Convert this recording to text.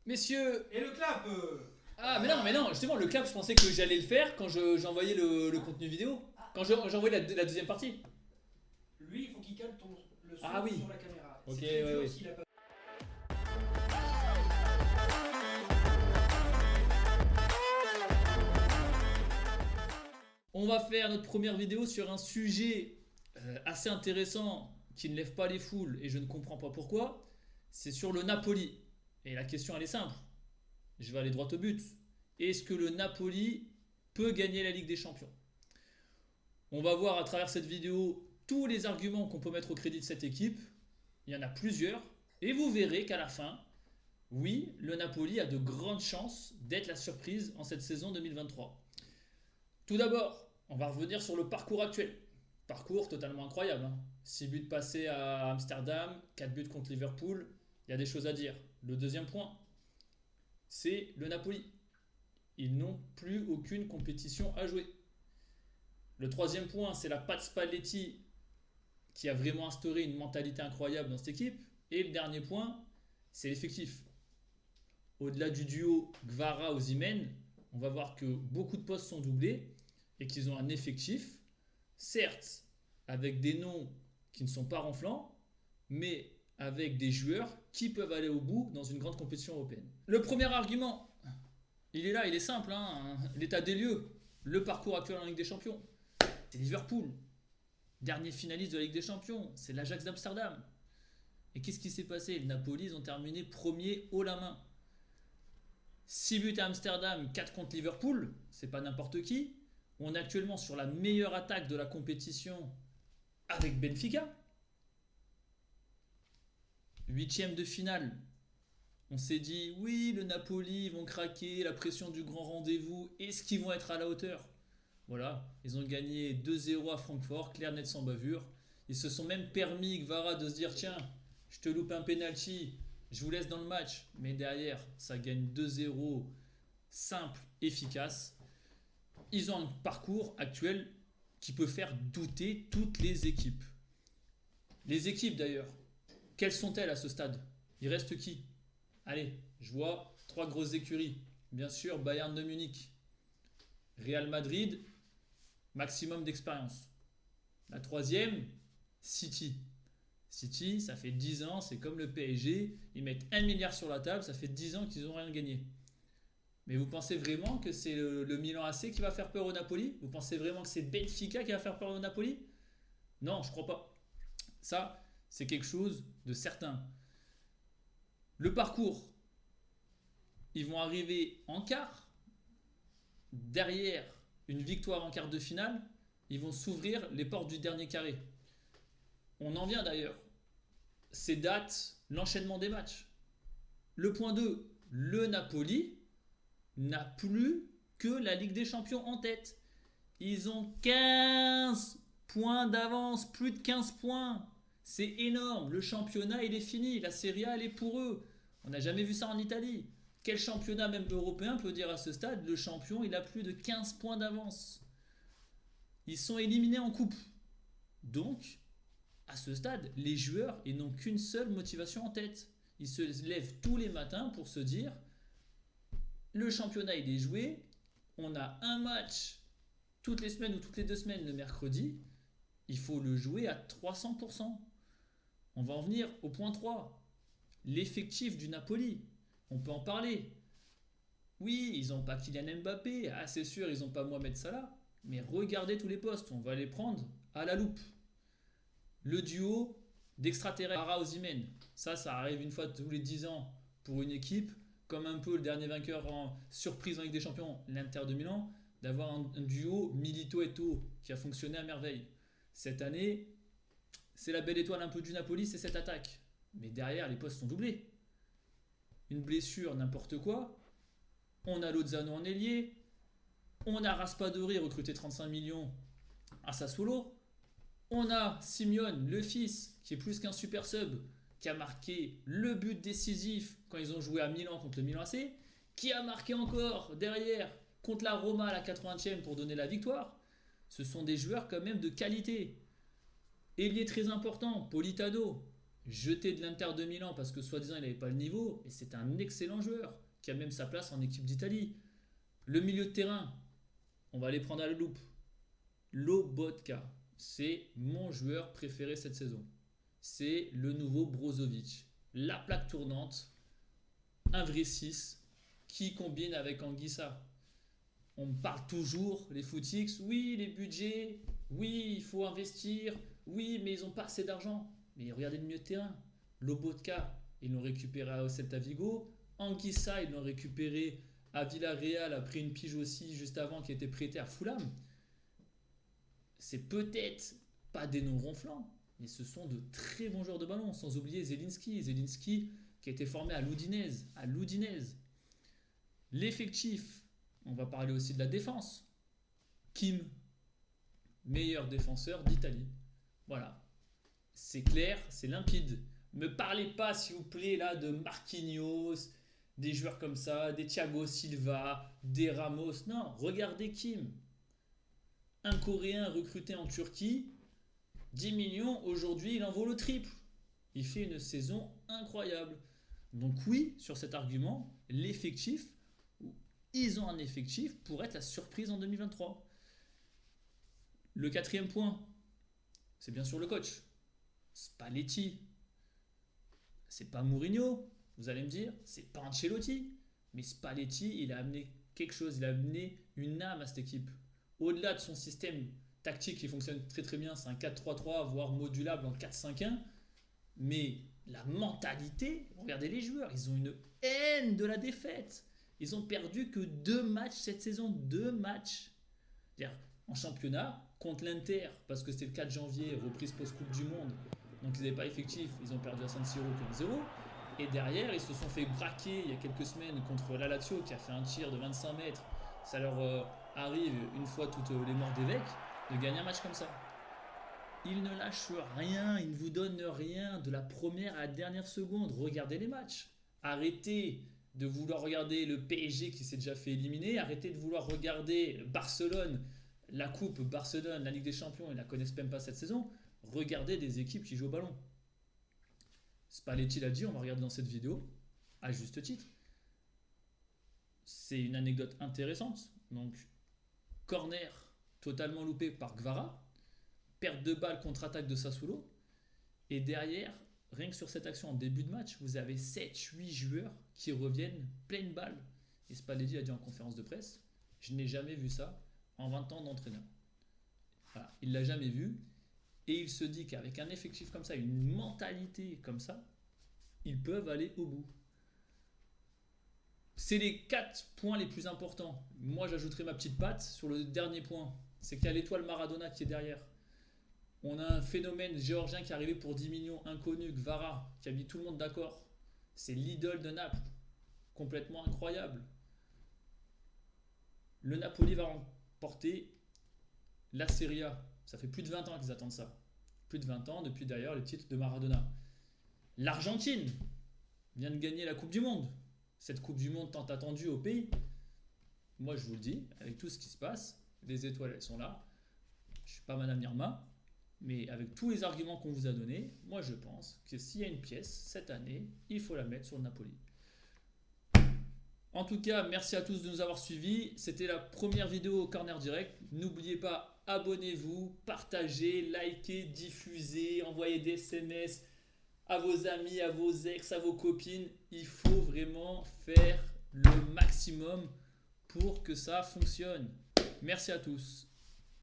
Messieurs. Et le clap Ah, mais non, justement, le clap, je pensais que j'allais le faire quand j'envoyais le contenu vidéo. Quand j'envoyais la deuxième partie. Lui, il faut qu'il cale le son Ah oui. sur la caméra. Ok, C'est très ouais, dur ouais. s'il a pas. On va faire notre première vidéo sur un sujet assez intéressant qui ne lève pas les foules et je ne comprends pas pourquoi. C'est sur le Napoli. Et la question, elle est simple. Je vais aller droit au but. Est-ce que le Napoli peut gagner la Ligue des Champions? On va voir à travers cette vidéo tous les arguments qu'on peut mettre au crédit de cette équipe. Il y en a plusieurs. Et vous verrez qu'à la fin, oui, le Napoli a de grandes chances d'être la surprise en cette saison 2023. Tout d'abord, on va revenir sur le parcours actuel. Parcours totalement incroyable. 6 buts passés à Amsterdam, 4 buts contre Liverpool. Il y a des choses à dire. Le deuxième point, c'est le Napoli. Ils n'ont plus aucune compétition à jouer. Le troisième point, c'est la patte Spalletti qui a vraiment instauré une mentalité incroyable dans cette équipe. Et le dernier point, c'est l'effectif. Au-delà du duo Gvara-Osimhen, on va voir que beaucoup de postes sont doublés et qu'ils ont un effectif, certes avec des noms qui ne sont pas renflants, mais avec des joueurs qui peuvent aller au bout dans une grande compétition européenne. Le premier argument, il est là, il est simple, l'état des lieux, le parcours actuel en Ligue des Champions. C'est Liverpool, dernier finaliste de la Ligue des Champions, c'est l'Ajax d'Amsterdam. Et qu'est-ce qui s'est passé? Le Napoli, ils ont terminé premier haut la main. 6 buts à Amsterdam, 4 contre Liverpool, c'est pas n'importe qui. On est actuellement sur la meilleure attaque de la compétition avec Benfica. 8e de finale. On s'est dit, oui, le Napoli, ils vont craquer, la pression du grand rendez-vous, est-ce qu'ils vont être à la hauteur? Voilà, ils ont gagné 2-0 à Francfort, clair net sans bavure. Ils se sont même permis, Gvara, de se dire, tiens, je te loupe un penalty, je vous laisse dans le match. Mais derrière, ça gagne 2-0, simple, efficace. Ils ont un parcours actuel qui peut faire douter toutes les équipes. Les équipes d'ailleurs, quelles sont-elles à ce stade? Il reste qui? Allez, je vois 3 grosses écuries. Bien sûr, Bayern de Munich, Real Madrid, maximum d'expérience. La troisième, City. City, ça fait 10 ans, c'est comme le PSG, ils mettent 1 milliard sur la table, ça fait 10 ans qu'ils n'ont rien gagné. Mais vous pensez vraiment que c'est le Milan AC qui va faire peur au Napoli? Vous pensez vraiment que c'est Benfica qui va faire peur au Napoli? Non, je crois pas. Ça, c'est quelque chose de certain. Le parcours, ils vont arriver en quart, derrière une victoire en quart de finale, ils vont s'ouvrir les portes du dernier carré. On en vient d'ailleurs. Ces dates, l'enchaînement des matchs. Le point 2, le Napoli n'a plus que la Ligue des Champions en tête. Ils ont 15 points d'avance, plus de 15 points. C'est énorme. Le championnat, il est fini. La Serie A, elle est pour eux. On n'a jamais vu ça en Italie. Quel championnat, même européen, peut dire à ce stade, le champion, il a plus de 15 points d'avance. Ils sont éliminés en coupe. Donc, à ce stade, les joueurs, ils n'ont qu'une seule motivation en tête. Ils se lèvent tous les matins pour se dire, le championnat, il est joué. On a un match toutes les semaines ou toutes les 2 semaines le mercredi. Il faut le jouer à 300%. On va en venir au point 3. L'effectif du Napoli. On peut en parler. Oui, ils n'ont pas Kylian Mbappé. Ah, c'est sûr, ils n'ont pas Mohamed Salah. Mais regardez tous les postes. On va les prendre à la loupe. Le duo d'extraterrestres, Ara-Osimhen. Ça arrive une fois tous les 10 ans pour une équipe. Comme un peu le dernier vainqueur en surprise en Ligue des Champions, l'Inter de Milan, d'avoir un duo Milito-Eto'o qui a fonctionné à merveille. Cette année, c'est la belle étoile un peu du Napoli, c'est cette attaque. Mais derrière, les postes sont doublés. Une blessure, n'importe quoi. On a Lozano en ailier. On a Raspadori recruté 35 millions à Sassuolo. On a Simeone, le fils, qui est plus qu'un super sub, qui a marqué le but décisif quand ils ont joué à Milan contre le Milan AC, qui a marqué encore derrière contre la Roma à la 80e pour donner la victoire. Ce sont des joueurs quand même de qualité. Ailier très important, Politano. jeté de l'Inter de Milan parce que soi-disant il n'avait pas le niveau, et c'est un excellent joueur qui a même sa place en équipe d'Italie. Le milieu de terrain, on va les prendre à la loupe. Lobotka, c'est mon joueur préféré cette saison. C'est le nouveau Brozovic. La plaque tournante, un vrai 6 qui combine avec Anguissa. On parle toujours, les footix, oui, les budgets, oui, il faut investir, oui, mais ils n'ont pas assez d'argent. Mais regardez le milieu de terrain. Lobotka, ils l'ont récupéré à Celta Vigo. Anguissa, ils l'ont récupéré à Villarreal, après une pige aussi juste avant qui était prêté à Fulham. C'est peut-être pas des noms ronflants, mais ce sont de très bons joueurs de ballon, sans oublier Zelinski. Zelinski qui a été formé à l'Udinese. L'effectif, on va parler aussi de la défense. Kim, meilleur défenseur d'Italie. Voilà. C'est clair, c'est limpide. Ne me parlez pas, s'il vous plaît, là, de Marquinhos, des joueurs comme ça, des Thiago Silva, des Ramos. Non, regardez Kim. Un Coréen recruté en Turquie, 10 millions, aujourd'hui il en vaut le triple. Il fait une saison incroyable. Donc oui, sur cet argument, l'effectif, ils ont un effectif pour être la surprise en 2023. Le quatrième point, c'est bien sûr le coach. Spalletti. C'est pas Mourinho, vous allez me dire, c'est pas Ancelotti. Mais Spalletti, il a amené quelque chose, il a amené une âme à cette équipe. Au-delà de son système tactique qui fonctionne très très bien, c'est un 4-3-3, voire modulable en 4-5-1. Mais la mentalité, regardez les joueurs, ils ont une haine de la défaite. Ils ont perdu que 2 matchs cette saison, 2 matchs. C'est-à-dire, en championnat, contre l'Inter, parce que c'était le 4 janvier, reprise post-Coupe du Monde, donc ils n'avaient pas effectif, ils ont perdu à San Siro 15-0. Et derrière, ils se sont fait braquer il y a quelques semaines contre la Lazio qui a fait un tir de 25 mètres. Ça leur arrive, une fois toutes les morts d'évêques, de gagner un match comme ça. Ils ne lâchent rien, ils ne vous donnent rien de la première à la dernière seconde. Regardez les matchs. Arrêtez de vouloir regarder le PSG qui s'est déjà fait éliminer. Arrêtez de vouloir regarder Barcelone, la Coupe Barcelone, la Ligue des Champions, ils ne la connaissent même pas cette saison. Regardez des équipes qui jouent au ballon. Spalletti l'a dit, on va regarder dans cette vidéo, à juste titre. C'est une anecdote intéressante. Donc, corner totalement loupé par Gvara, perte de balle contre-attaque de Sassuolo, et derrière, rien que sur cette action en début de match, vous avez 7-8 joueurs qui reviennent pleine balle. Et Spalletti a dit en conférence de presse, je n'ai jamais vu ça en 20 ans d'entraîneur. Voilà, il ne l'a jamais vu. Et il se dit qu'avec un effectif comme ça, une mentalité comme ça, ils peuvent aller au bout. C'est les 4 points les plus importants. Moi, j'ajouterai ma petite patte sur le dernier point. C'est qu'il y a l'étoile Maradona qui est derrière. On a un phénomène géorgien qui est arrivé pour 10 millions, inconnu, Gvara, qui a mis tout le monde d'accord. C'est l'idole de Naples. Complètement incroyable. Le Napoli va remporter la Serie A. Ça fait plus de 20 ans qu'ils attendent ça. Plus de 20 ans depuis d'ailleurs le titre de Maradona. L'Argentine vient de gagner la Coupe du Monde. Cette Coupe du Monde tant attendue au pays. Moi je vous le dis, avec tout ce qui se passe, les étoiles elles sont là. Je ne suis pas Madame Irma, mais avec tous les arguments qu'on vous a donnés, moi je pense que s'il y a une pièce cette année, il faut la mettre sur le Napoli. En tout cas, merci à tous de nous avoir suivis. C'était la première vidéo au Corner Direct. N'oubliez pas, abonnez-vous, partagez, likez, diffusez, envoyez des SMS à vos amis, à vos ex, à vos copines. Il faut vraiment faire le maximum pour que ça fonctionne. Merci à tous.